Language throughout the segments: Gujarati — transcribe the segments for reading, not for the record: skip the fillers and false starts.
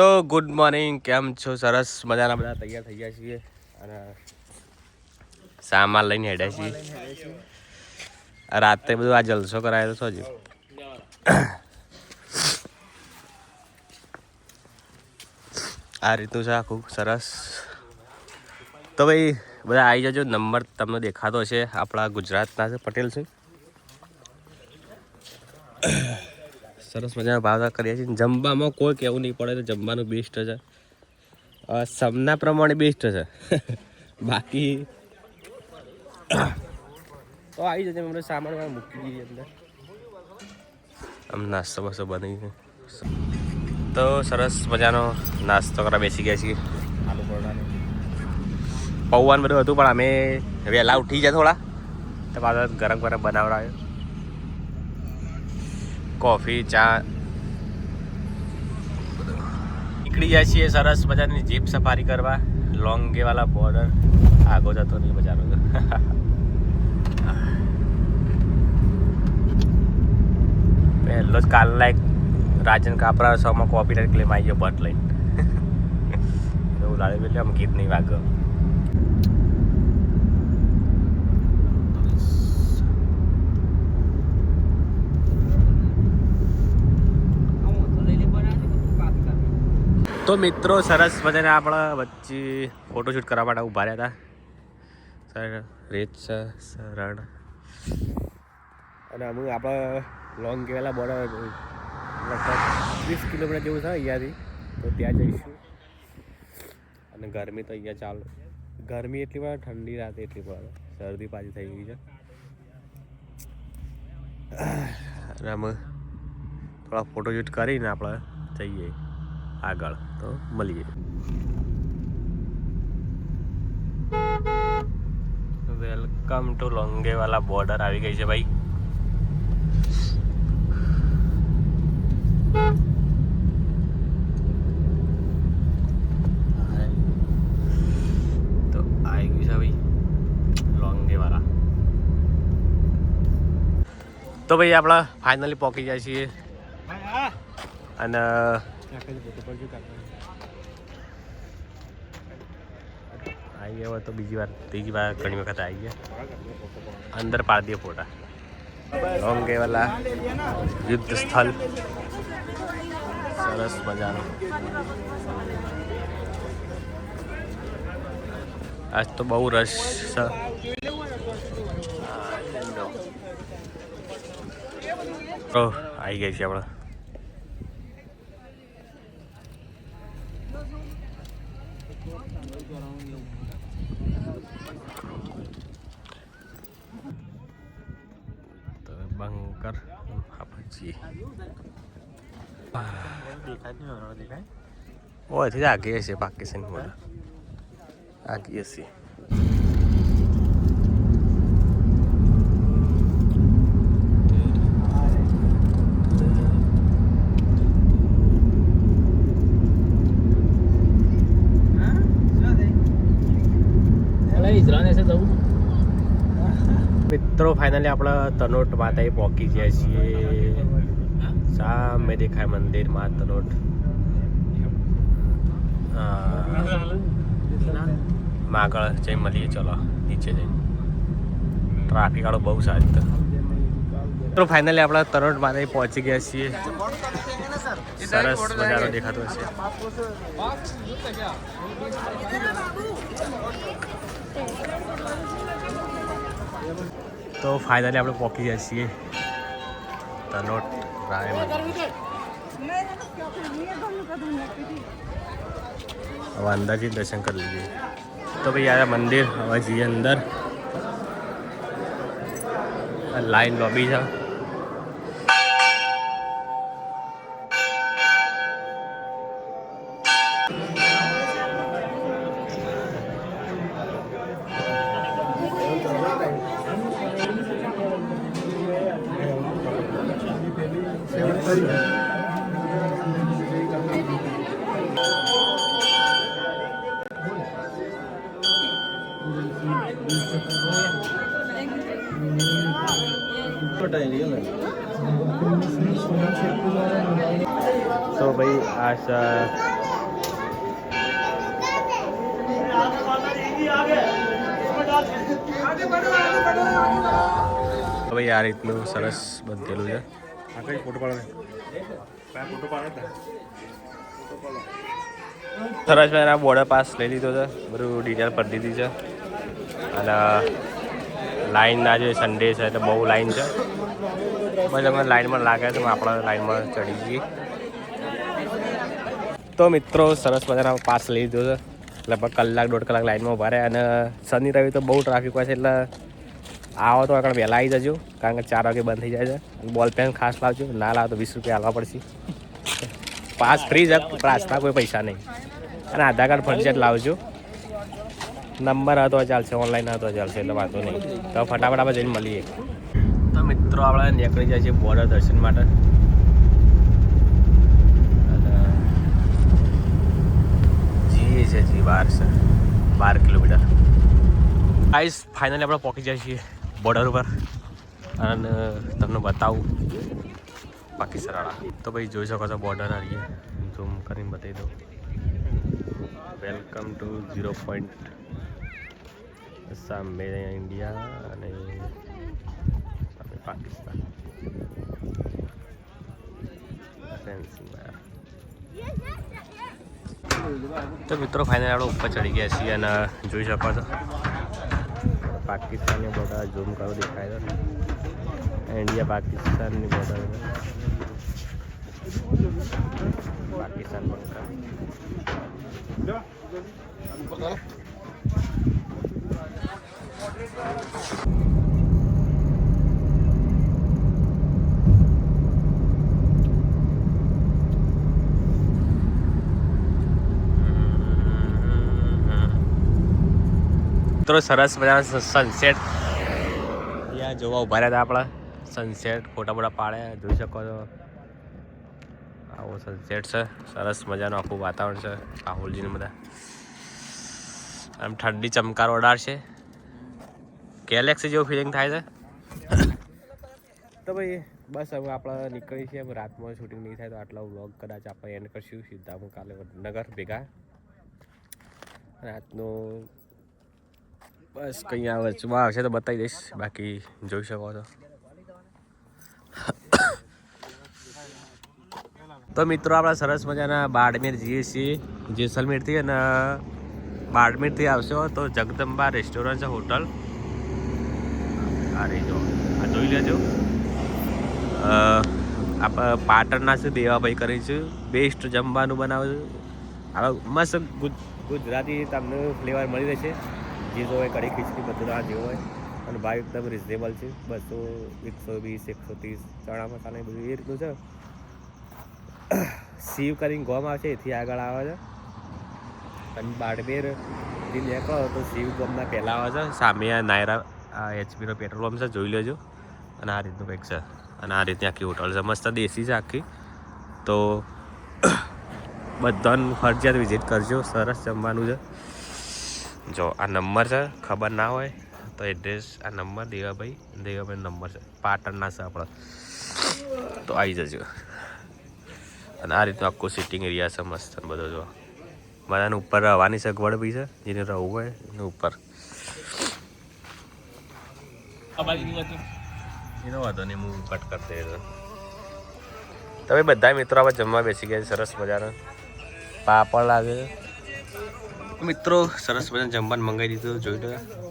તો ગુડ મોર્નિંગ, કેમ છો? સરસ મજાના બધા તૈયાર થઈ ગયા છીએ અને સામાન લઈને હેડ્યા છીએ. રાતે બધું આ જલસો કરાયેલો છો હજી. આ રીતનું છે આખું સરસ. તો ભાઈ બધા આવી જજો. નંબર તમને દેખાતો હશે, આપણા ગુજરાતના છે, પટેલ છે. સરસ મજાના ભાવ કરીએ છીએ. જમવામાં કોઈ કહેવું નહીં પડે, તો જમવાનું બેસ્ટ છે. સમના પ્રમાણે બેસ્ટ છે. બાકી તો આવી જશે. મને સામાન મૂકી દઈએ અંદર. આમ નાસ્તો બસો બની છે. તો સરસ મજાનો નાસ્તો કરવા બેસી ગયા છીએ. આલુ પરોઠાનું પૌવાન બધું હતું, પણ અમે વહેલા ઉઠી જાય થોડા, તો પાછા ગરમ ગરમ બનાવડાવ્યો. કોફી, ચા નીકળી જાય છીએ સરસ મજાની જીપ સફારી કરવા. લોંગે વાલા બોર્ડર આગો જતો નહીં બજારો. પહેલો જ કાલના એક રાજન કાપરા શોમાં કોપીરાઇટ ક્લેમ આવી ગયો બટ લઈને. એવું લાગે એટલે આમ ગીત નહીં વાગ્યો. તો મિત્રો સરસ મજાને આપણા વચ્ચે ફોટોશૂટ કરવા માટે ઊભા રહ્યા હતા. સર રેત છે રણ, અને અમુક આપણે લોંગ ગયેલા બોર્ડર લગભગ 20 કિલોમીટર જેવું છે અહીંયાથી, તો ત્યાં જઈશું. અને ગરમી તો અહીંયા ચાલુ, ગરમી એટલી પડે, ઠંડી રાતે એટલી પડે, શરદી પાછી થઈ ગઈ છે. અને અમે થોડા ફોટોશૂટ કરીને આપણે જઈએ આગળ, તો મળીએ. વેલકમ ટુ લોંગેવાલા બોર્ડર આવી ગઈ છે ભાઈ. તો આવી ગયું છે ભાઈ લોંગેવાલા. તો ભાઈ આપણે ફાઇનલી પહોંચી જાય છીએ. અને આવી ગયા હોય તો બીજી વાર ત્રીજી વાર ઘણી વખત આવી ગયા. અંદર પાડી દે ફોટા. લોંગેવાલા યુદ્ધ સ્થળ સરસ મજાનો. આજ તો બહુ રશ છે. આવી ગઈ છે આપણે. બંકર પછી ઓયથી આગળ હશે પાકિસ્તાન બોર્ડર આગળ હશે. મિત્રો ફાઇનલી આપણે તનોટ માતા પહોંચી ગયા છીએ. સામે દેખાય મંદિર માં તનોટ. આગળ જઈ મળીએ. ચલો નીચે જઈને. ટ્રાફિક વાળો બહુ સારી તો. મિત્રો ફાઇનલી આપણે તનોટ માતા પહોંચી ગયા છીએ. સરસ નજારો દેખાતો હશે. તો ફાઇનલી આપણે પહોંચી ગયા છીએ તનોટ રાય મંદિર. હવે અંદરથી દર્શન કરી લીધું. તો ભાઈ આ મંદિર, હવે જઈએ અંદર. લાઈન લોબી છે. तो भाई आज ભાઈ આ રીતનું સરસ બનતેલું છે. સરસ ભાઈ બોર્ડર પાસ લઈ લીધો છે, બધું ડિટેલ ભરી દીધી છે. અને લાઈન આજે સન્ડે છે એટલે બહુ લાઈન છે. બસ અમે લાઈનમાં લાગે તો આપણા લાઈનમાં ચડી ગઈ. તો મિત્રો સરસ મજાનો પાસ લઈ લીધો છે. લગભગ કલાક 1.5 કલાક લાઈનમાં ઉભા રહ્યા. અને શનિ રવિ તો બહુ ટ્રાફિક હોય છે, એટલે આવો તો આગળ વહેલા આવી જજો, કારણ કે 4 વાગે બંધ થઈ જાય છે. બોલ પેન ખાસ લાવજો, ના લાવો તો 20 રૂપિયા હાલવા પડશે. પાસ ફ્રી જ, પાસના કોઈ પૈસા નહીં. અને આધાર કાર્ડ ફરજિયાત લાવજો. નંબર હતો ચાલશે, ઓનલાઈન હતો ચાલશે, એટલે વાંધો નહીં. તો ફટાફટ આપણે જઈને મળીએ. તો મિત્રો આપણે નીકળી જાય છે બોર્ડર દર્શન માટે. જી છે જી 12 કિલોમીટર. આઈસ ફાઇનલી આપણે પહોંચી જાય છીએ બોર્ડર ઉપર. અને તમને બતાવું બાકી સરળા. તો ભાઈ જોઈ શકો છો બોર્ડર આવીએ, ઝૂમ કરીને બતાવી દઉં. Welcome to 0 point. સામે ઇન્ડિયા અને સામે પાકિસ્તાન. તો મિત્રો ફાઇનલ આપણે ઉપર ચડી ગયા છીએ અને જોઈ શકો છો પાકિસ્તાનની બોર્ડર. ઝૂમ કરો દેખાય છે. ઇન્ડિયા પાકિસ્તાનની બોર્ડર. પાકિસ્તાન બંકા. મિત્રો સરસ મજાના સનસેટ ત્યાં જોવા ઉભા રહ્યા હતા. આપણા સનસેટ ફોટા બોટા પાડ્યા, જોઈ શકો છો. આવો સનસેટ છે, સરસ મજાનું આખું વાતાવરણ છે. રાહુલજીને બધા આમ ઠંડી ચમકારો ઓડાડશે. ગેલેક્સી જેવું ફિલિંગ થાય છે. તો ભાઈ બસ હવે આપણે નીકળી છીએ. રાતમાં શૂટિંગ નહીં થાય તો આટલા વ્લોગ કદાચ આપણે એન્ડ કરશું. સીધા હું કાલે વડનગર ભેગા. રાતનું બસ કંઈ વચમાં આવશે તો બતાવી દઈશ. બાકી જોઈ શકો છો. તો મિત્રો આપણે સરસ મજાના બાડમેર જઈએ છીએ જેસલમેરથી. અને બાડમેરથી આવશો તો જગદંબા રેસ્ટોરન્ટ છે, હોટલ. આ રહી જો, આ જોઈ લેજો. આપણે પાટણના છે દેવાભાઈ કરીશું. બેસ્ટ જમવાનું બનાવે છે. હવે મસ્ત ગુજરાતી તમને ફ્લેવર મળી રહેશે. જે જો હોય કઢી ખીચડી બધું ના જેવું હોય. અને ભાવ એકદમ રિઝનેબલ છે. 200, 120, 130 ચણા મસાલા બધું એ રીતનું છે. સીવ કરીને ગોમ આવશે, એથી આગળ આવે છે. અને બાડમેરથી નીકળો તો સીવ ગોમના પહેલાં આવે છે. સામે આ નાયરા એચપીનો પેટ્રોલ પંપ છે, જોઈ લેજો. અને આ રીતનું કંઈક છે. અને આ રીતની આખી હોટલ છે, મસ્ત દેશી છે આખી. તો બધાને ફરજિયાત વિઝિટ કરજો. સરસ જમવાનું છે. જો આ નંબર છે, ખબર ના હોય તો એડ્રેસ આ નંબર દેવાભાઈ નંબર છે. પાટણના છે આપણે, તો આવી જજો. અને આ રીતનું આખું સિટિંગ એરિયા છે મસ્ત બધો. જો બધાને ઉપર રહેવાની સગવડ બી છે, જેને રહેવું હોય એને ઉપર. એનો વાંધો નહીં, હું કટ કરી દે. તમે બધા મિત્રો આપણે જમવા બેસી ગયા. સરસ મજાના પાપડ લાગે છે. મિત્રો સરસ મજાનું જમવાનું મંગાવી દીધું. જોઈ લો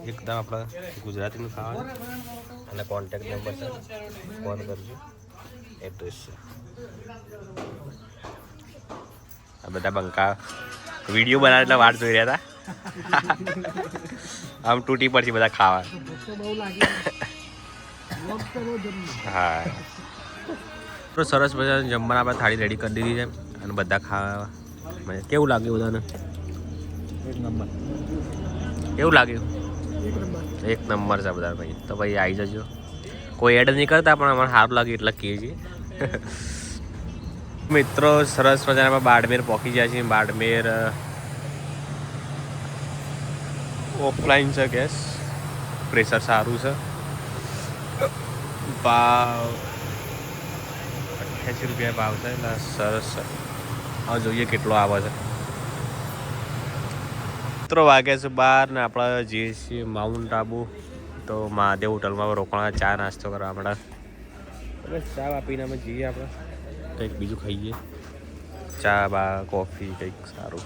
એકદમ આપણા ગુજરાતીનું ખાવાનું. અને કોન્ટેક્ટ નંબર છે, ફોન કરજો. એડ્રેસ છે. આ બધા બંકા વિડીયો બનાવે એટલે વાટ જોઈ રહ્યા હતા. આમ તૂટી પડશે બધા ખાવા. હા તો સરસ મજાનું જમવાનું આપણે થાળી રેડી કરી દીધી છે. અને બધા ખાવા. કેવું લાગ્યું બધાને? એક નંબર. કેવું લાગ્યું? એક નંબર છે બધા ભાઈ. તો ભાઈ આવી જજો. કોઈ એડ નહીં કરતા પણ અમારે સારું લાગ્યું એટલે કહીએ છીએ. મિત્રો સરસ મજાના બાડમેર પહોંચી ગયા છીએ. બાડમેર ઓફલાઈન છે ગેસ, પ્રેશર સારું છે. ભાવ 88 રૂપિયા ભાવ છે. એટલે સરસ છે. હવે જોઈએ કેટલો આવે છે. મિત્રો વાગે છે 12 ને આપણે જઈએ છીએ માઉન્ટ આબુ. તો મહાદેવ હોટલમાં રોકાણા ચા નાસ્તો કરવા આપણે. બસ ચા આપીને અમે જઈએ આપણે કંઈક બીજું ખાઈએ. ચા બા કોફી કંઈક સારું.